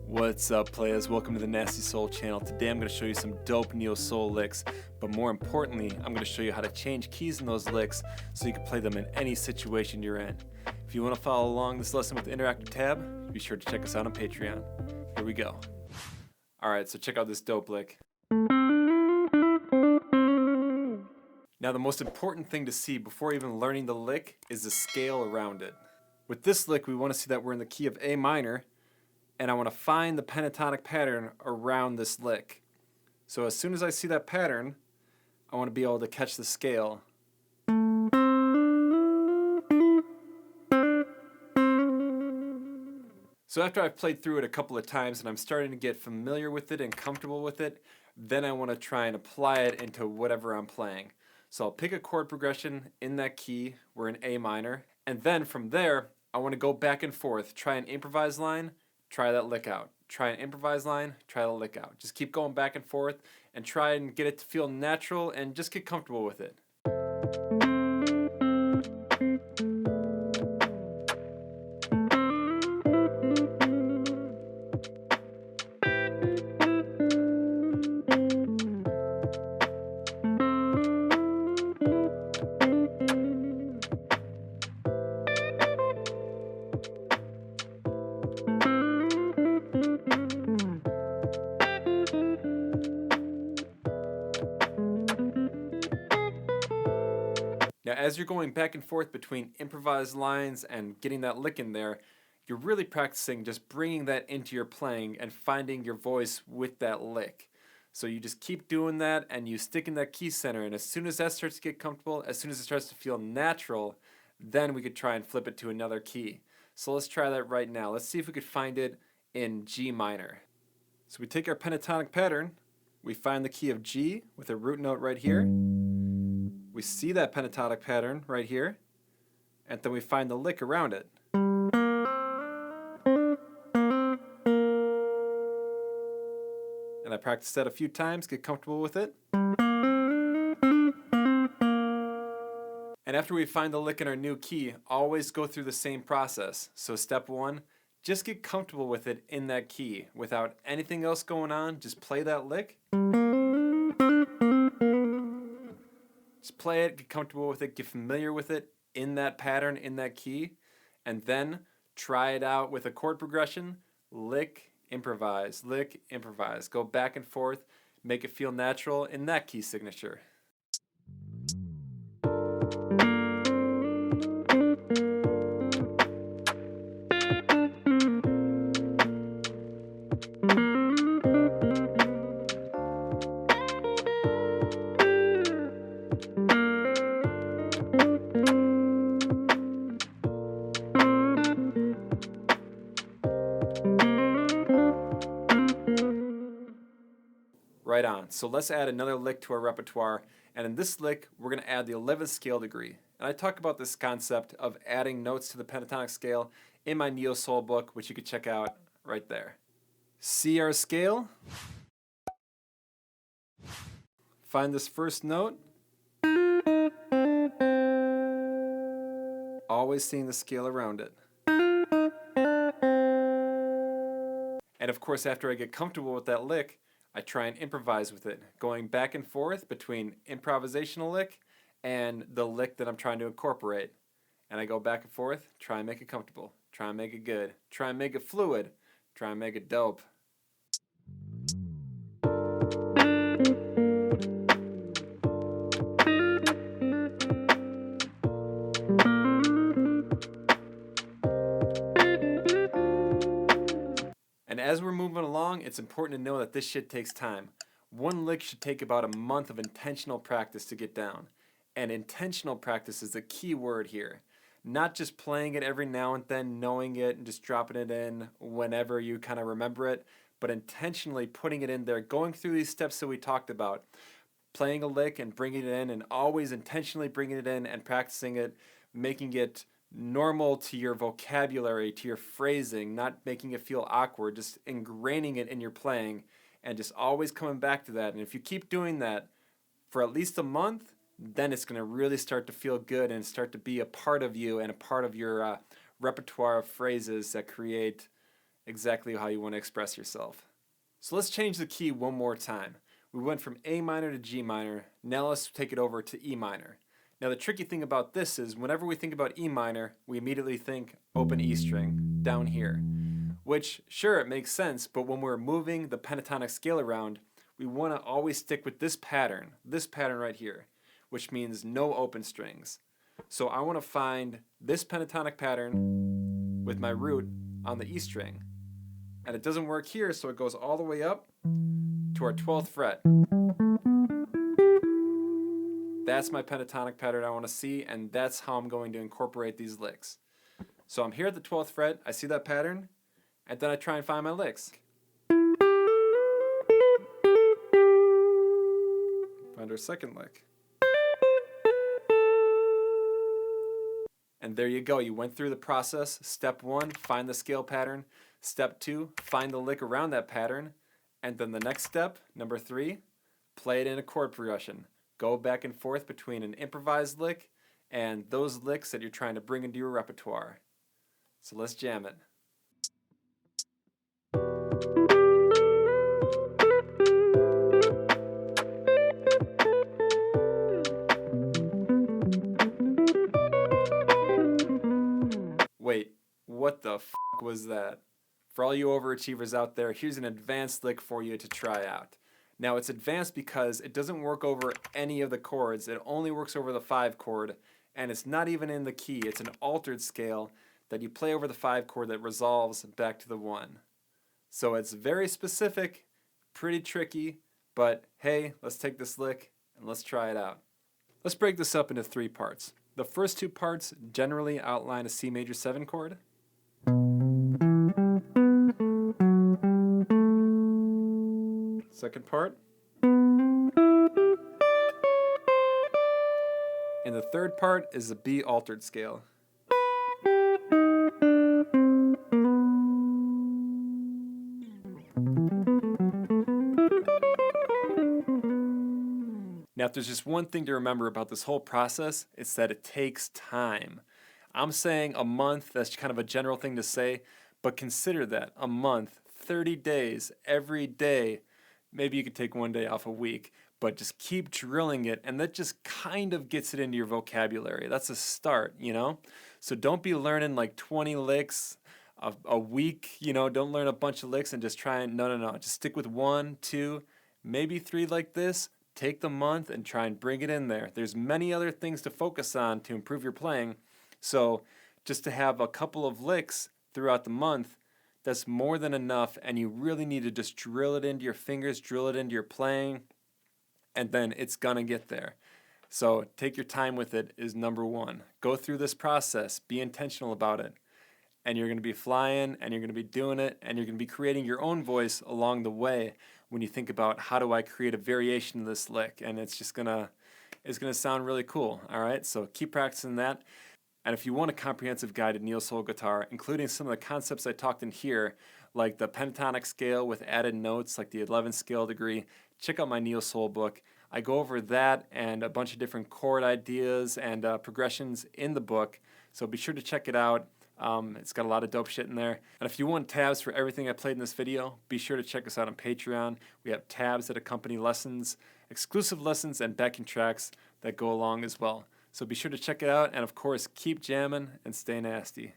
What's up, players? Welcome to the Nasty Soul channel. Today I'm going to show you some dope neo soul licks, but more importantly, I'm going to show you how to change keys in those licks so you can play them in any situation you're in. If you want to follow along this lesson with the interactive tab, be sure to check us out on Patreon. Here we go. Alright, so check out this dope lick. Now the most important thing to see before even learning the lick is the scale around it. With this lick, we want to see that we're in the key of A minor, and I want to find the pentatonic pattern around this lick. So as soon as I see that pattern, I want to be able to catch the scale. So after I've played through it a couple of times and I'm starting to get familiar with it and comfortable with it, then I want to try and apply it into whatever I'm playing. So I'll pick a chord progression in that key, we're in A minor, and then from there, I want to go back and forth, try an improvised line, try that lick out. Try an improvised line, try the lick out. Just keep going back and forth and try and get it to feel natural and just get comfortable with it. Now, as you're going back and forth between improvised lines and getting that lick in there, you're really practicing just bringing that into your playing and finding your voice with that lick. So you just keep doing that and you stick in that key center, and as soon as that starts to get comfortable, as soon as it starts to feel natural, then we could try and flip it to another key. So let's try that right now. Let's see if we could find it in G minor. So we take our pentatonic pattern, we find the key of G with a root note right here. We see that pentatonic pattern right here, and then we find the lick around it. And I practice that a few times, get comfortable with it. And after we find the lick in our new key, always go through the same process. So step one, just get comfortable with it in that key. Without anything else going on, just play that lick. Just play it, get comfortable with it, get familiar with it in that pattern, in that key, and then try it out with a chord progression, lick, improvise, lick, improvise. Go back and forth, make it feel natural in that key signature. Right on. So let's add another lick to our repertoire, and in this lick we're going to add the 11th scale degree. And I talk about this concept of adding notes to the pentatonic scale in my Neo Soul book, which you can check out right there. See our scale, find this first note, always seeing the scale around it. And of course, after I get comfortable with that lick, I try and improvise with it, going back and forth between improvisational lick and the lick that I'm trying to incorporate. And I go back and forth, try and make it comfortable, try and make it good, try and make it fluid, try and make it dope. And as we're moving along, it's important to know that this shit takes time. One lick should take about a month of intentional practice to get down. And intentional practice is the key word here. Not just playing it every now and then, knowing it and just dropping it in whenever you kind of remember it, but intentionally putting it in there, going through these steps that we talked about. Playing a lick and bringing it in, and always intentionally bringing it in and practicing it, making it normal to your vocabulary, to your phrasing, not making it feel awkward, just ingraining it in your playing, and just always coming back to that. And if you keep doing that for at least a month, then it's going to really start to feel good and start to be a part of you and a part of your repertoire of phrases that create exactly how you want to express yourself. So let's change the key one more time. We went from A minor to G minor. Now let's take it over to E minor. Now the tricky thing about this is whenever we think about E minor, we immediately think open E string down here, which sure, it makes sense, but when we're moving the pentatonic scale around, we want to always stick with this pattern right here, which means no open strings. So I want to find this pentatonic pattern with my root on the E string. And it doesn't work here, so it goes all the way up to our 12th fret. That's my pentatonic pattern I want to see, and that's how I'm going to incorporate these licks. So I'm here at the 12th fret, I see that pattern, and then I try and find my licks. Find our second lick. And there you go, you went through the process. Step 1, find the scale pattern. Step 2, find the lick around that pattern. And then the next step, number 3, play it in a chord progression. Go back and forth between an improvised lick and those licks that you're trying to bring into your repertoire. So let's jam it. Wait, what the f*** was that? For all you overachievers out there, here's an advanced lick for you to try out. Now it's advanced because it doesn't work over any of the chords. It only works over the 5 chord, and it's not even in the key. It's an altered scale that you play over the 5 chord that resolves back to the 1. So it's very specific, pretty tricky, but hey, let's take this lick and let's try it out. Let's break this up into 3 parts. The first 2 parts generally outline a C major 7 chord. Second part. And the third part is the B altered scale. Now, if there's just one thing to remember about this whole process, it's that it takes time. I'm saying a month, that's kind of a general thing to say, but consider that, a month, 30 days, every day. Maybe you could take one day off a week, but just keep drilling it, and that just kind of gets it into your vocabulary. That's a start, you know? So don't be learning like 20 licks a week, you know? Don't learn a bunch of licks and just try and, no. Just stick with 1, 2, maybe 3 like this. Take the month and try and bring it in there. There's many other things to focus on to improve your playing, so just to have a couple of licks throughout the month, that's more than enough, and you really need to just drill it into your fingers, drill it into your playing, and then it's gonna get there. So take your time with it is number 1. Go through this process, be intentional about it, and you're gonna be flying, and you're gonna be doing it, and you're gonna be creating your own voice along the way when you think about how do I create a variation of this lick, and it's gonna sound really cool, all right? So keep practicing that. And if you want a comprehensive guide to neo soul guitar, including some of the concepts I talked in here, like the pentatonic scale with added notes, like the 11th scale degree, check out my neo soul book. I go over that and a bunch of different chord ideas and progressions in the book, so be sure to check it out. It's got a lot of dope shit in there. And if you want tabs for everything I played in this video, be sure to check us out on Patreon. We have tabs that accompany lessons, exclusive lessons, and backing tracks that go along as well. So be sure to check it out, and of course, keep jamming and stay nasty.